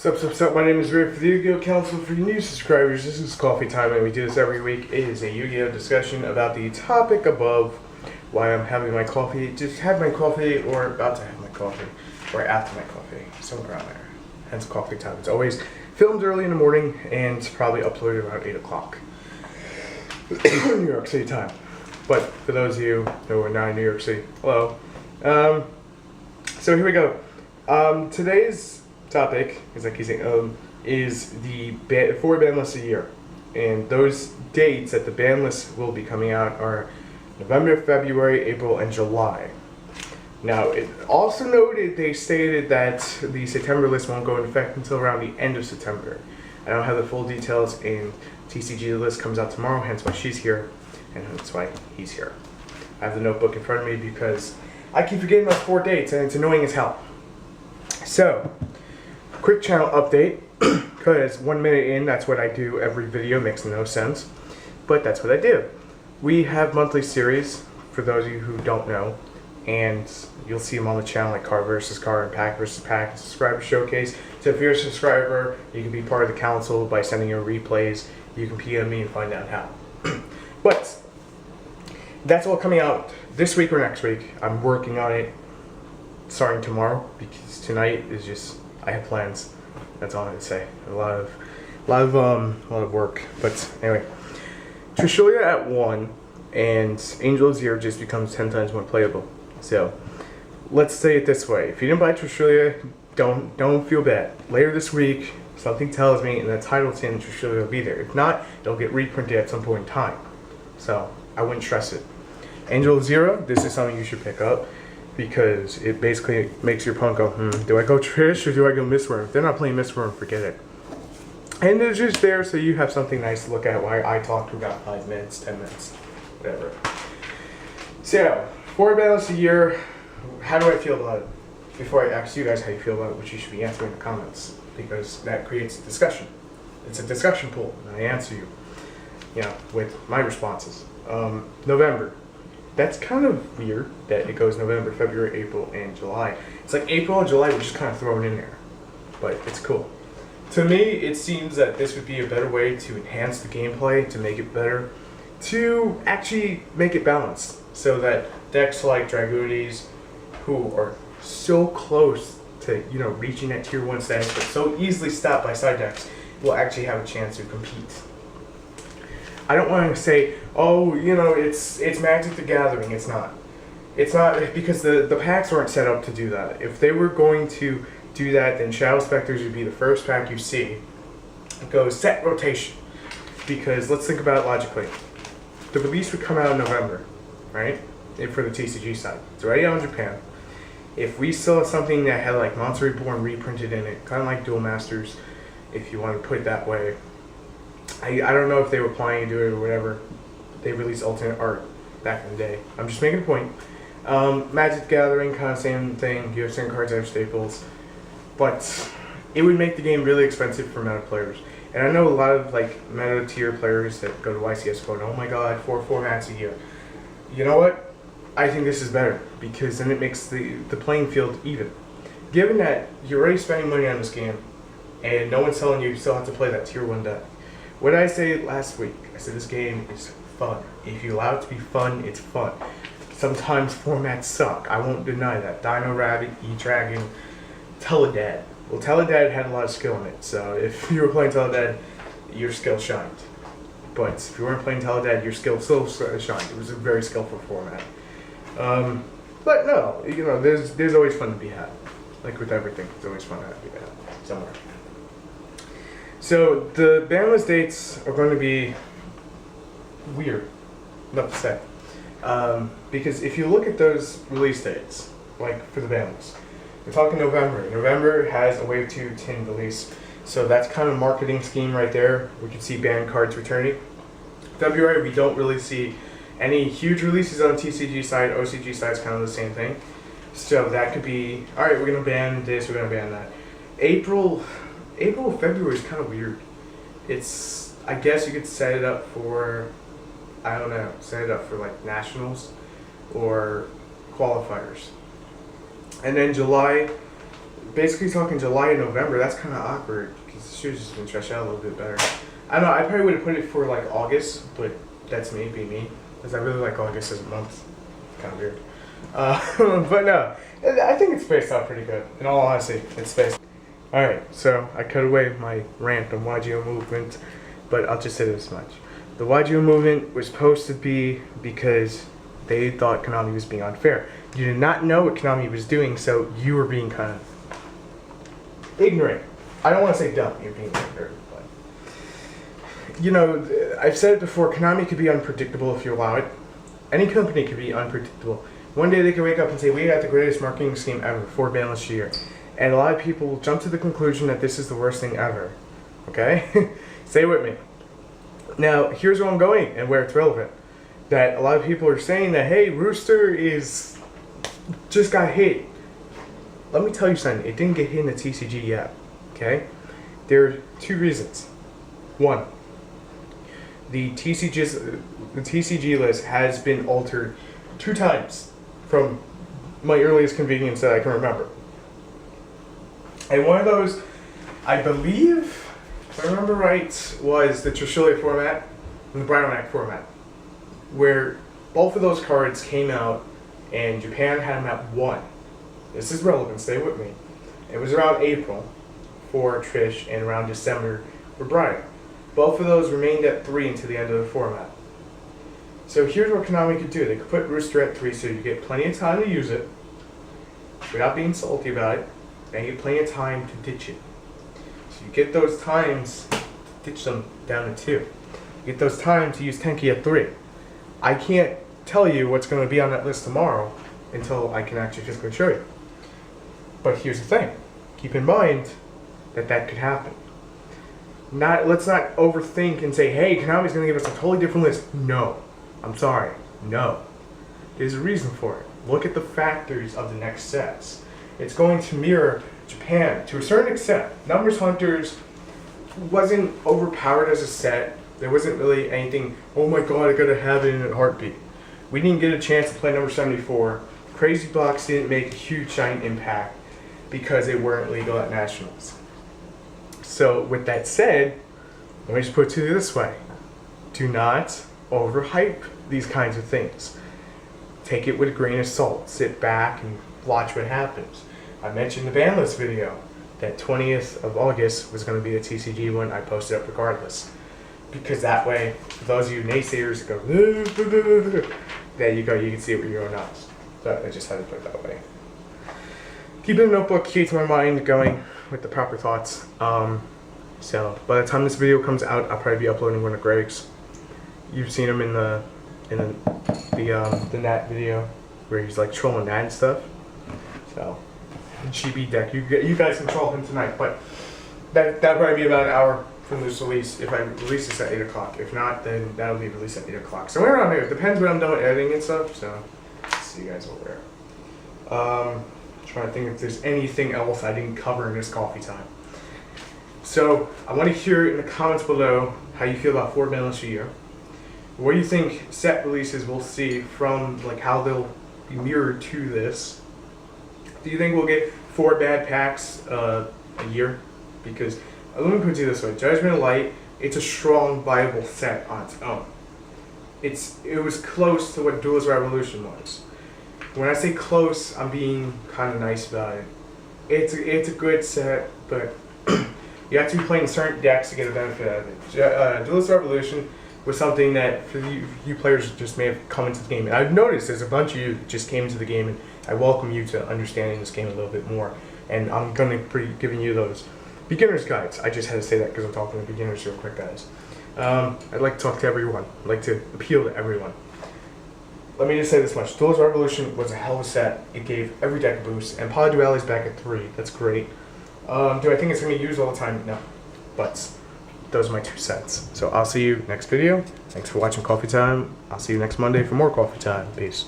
What's up? My name is Rick for the Yu-Gi-Oh! Council for new subscribers. This is Coffee Time, and we do this every week. It is a Yu-Gi-Oh! Discussion about the topic above, why I'm having my coffee, just had my coffee, or about to have my coffee, or after my coffee, somewhere around there. Hence Coffee Time. It's always filmed early in the morning, and it's probably uploaded around 8 o'clock. New York City time. But for those of you who are not in New York City, hello. So here we go. Today's topic, as I keep saying, is the 4 ban lists a year. And those dates that the ban list will be coming out are November, February, April, and July. Now, it also noted, they stated that the September list won't go into effect until around the end of September. I don't have the full details, and TCG the list comes out tomorrow, hence why she's here, and hence why he's here. I have the notebook in front of me because I keep forgetting those 4 dates, and it's annoying as hell. So, quick channel update, because 1 minute in, that's what I do every video, makes no sense, but that's what I do. We have monthly series, for those of you who don't know, and you'll see them on the channel, like Card vs. Card and Pack vs. Pack, and Subscriber Showcase. So if you're a subscriber, you can be part of the council by sending your replays. You can PM me and find out how. But, that's all coming out this week or next week. I'm working on it starting tomorrow, because tonight is just, I have plans. That's all I can say. A lot of work. But anyway, Trishulia at 1 and Angel Zero just becomes 10 times more playable. So let's say it this way: if you didn't buy Trishulia, don't feel bad. Later this week, something tells me in the title tin Trishulia will be there. If not, it'll get reprinted at some point in time. So I wouldn't stress it. Angel Zero, this is something you should pick up, because it basically makes your opponent go, do I go Trish or do I go Mistworm? If they're not playing Mistworm, forget it. And it's just there so you have something nice to look at while I talk for about 5 minutes, 10 minutes, whatever. So, 4 battles a year, how do I feel about it? Before I ask you guys how you feel about it, which you should be answering in the comments, because that creates a discussion. It's a discussion pool, and I answer you, with my responses. November. That's kind of weird that it goes November, February, April, and July. It's like April and July were just kind of thrown in there, but it's cool. To me, it seems that this would be a better way to enhance the gameplay, to make it better, to actually make it balanced, so that decks like Dragoonies, who are so close to reaching that tier 1 status, but so easily stopped by side decks, will actually have a chance to compete. I don't want to say, oh, it's Magic the Gathering. It's not. It's not, because the packs aren't set up to do that. If they were going to do that, then Shadow Specters would be the first pack you see. It goes set rotation. Because let's think about it logically. The release would come out in November, right? For the TCG side. It's already out in Japan. If we saw something that had like Monster Reborn reprinted in it, kind of like Duel Masters, if you want to put it that way, I don't know if they were planning to do it or whatever. They released alternate art back in the day. I'm just making a point. Magic the Gathering, kind of same thing. You have certain cards that are staples. But it would make the game really expensive for meta players. And I know a lot of meta tier players that go to YCS going, oh my god, 4 formats a year. You know what? I think this is better, because then it makes the playing field even. Given that you're already spending money on this game, and no one's telling you still have to play that tier 1 deck. What did I say last week? I said this game is fun. If you allow it to be fun, it's fun. Sometimes formats suck. I won't deny that. Dino Rabbit, E-Dragon, Teledad. Well, Teledad had a lot of skill in it, so if you were playing Teledad, your skill shined. But if you weren't playing Teledad, your skill still shined. It was a very skillful format. But no, there's always fun to be had. Like with everything, there's always fun to be had somewhere. So, the ban list dates are going to be weird, enough to say. Because if you look at those release dates, like for the ban list, we're talking November. November has a Wave 2 tin release, so that's kind of a marketing scheme right there. We can see banned cards returning. February, we don't really see any huge releases on the TCG side. OCG side is kind of the same thing. So that could be, alright, we're going to ban this, we're going to ban that. April, February is kind of weird. It's, I guess you could set it up for, I don't know, set it up for like nationals or qualifiers. And then July, basically talking July and November. That's kind of awkward because the shoes just been stretched out a little bit better. I don't know. I probably would have put it for like August, but that's me, being me, because I really like August as a month. Kind of weird. But no, I think it's spaced out pretty good. In all honesty, it's spaced. Alright, so I cut away my rant on YGO movement, but I'll just say this much. The YGO movement was supposed to be because they thought Konami was being unfair. You did not know what Konami was doing, so you were being kind of ignorant. I don't want to say dumb, you're being ignorant. But, you know, I've said it before, Konami could be unpredictable if you allow it. Any company could be unpredictable. One day they could wake up and say, we got the greatest marketing scheme ever for Banlist year. And a lot of people jump to the conclusion that this is the worst thing ever. Okay? Stay with me. Now, here's where I'm going and where it's relevant. That a lot of people are saying that, hey, Rooster just got hit. Let me tell you something. It didn't get hit in the TCG yet. Okay? There are two reasons. One, the TCG list has been altered 2 times from my earliest convenience that I can remember. And one of those, I believe, if I remember right, was the Trishula format and the Bryonac format, where both of those cards came out and Japan had them at 1. This is relevant, stay with me. It was around April for Trish and around December for Bryan. Both of those remained at 3 until the end of the format. So here's what Konami could do. They could put Rooster at 3 so you get plenty of time to use it without being salty about it, and you get plenty of time to ditch it. So you get those times to ditch them down to 2. You get those times to use Tenki at 3. I can't tell you what's going to be on that list tomorrow until I can actually physically show you. But here's the thing. Keep in mind that that could happen. Let's not overthink and say, hey, Konami's going to give us a totally different list. No. I'm sorry. No. There's a reason for it. Look at the factors of the next sets. It's going to mirror Japan to a certain extent. Numbers Hunters wasn't overpowered as a set. There wasn't really anything, oh my god, I gotta have it in a heartbeat. We didn't get a chance to play number 74. Crazy Box didn't make a huge giant impact because they weren't legal at Nationals. So with that said, let me just put it to you this way. Do not overhype these kinds of things. Take it with a grain of salt. Sit back and watch what happens. I mentioned the Banlist video. That 20th of August was going to be the TCG one. I posted up regardless. Because that way, for those of you naysayers that go, there you go, you can see it with your own eyes. So I just had to put it that way. Keep it in a notebook, keep my mind going with the proper thoughts. So by the time this video comes out, I'll probably be uploading one of Greg's. You've seen him in the Nat video where he's like trolling Nat and stuff. So GB deck, you guys can troll him tonight, but that'll probably be about an hour from this release. If I release this at 8 o'clock, if not, then that'll be released at 8 o'clock. Somewhere around there. It depends when I'm done with editing and stuff. So see you guys over there. Trying to think if there's anything else I didn't cover in this coffee time. So I want to hear in the comments below how you feel about 4 Banlist a year. What do you think set releases we'll see from, like, how they'll be mirrored to this? Do you think we'll get 4 bad packs a year? Because let me put it this way: Judgment of Light, it's a strong, viable set on its own. It was close to what Duelist Revolution was. When I say close, I'm being kind of nice about it. It's a good set, but you have to be playing certain decks to get a benefit out of it. Duelist Revolution was something that for you players just may have come into the game. And I've noticed there's a bunch of you that just came into the game, and I welcome you to understanding this game a little bit more. And I'm going to be giving you those beginner's guides. I just had to say that because I'm talking to beginners real quick, guys. I'd like to talk to everyone. I'd like to appeal to everyone. Let me just say this much. Duelist Revolution was a hell of a set. It gave every deck a boost. And Polyduality's back at 3. That's great. Do I think it's going to be used all the time? No. But those are my 2 cents. So I'll see you next video. Thanks for watching Coffee Time. I'll see you next Monday for more Coffee Time. Peace.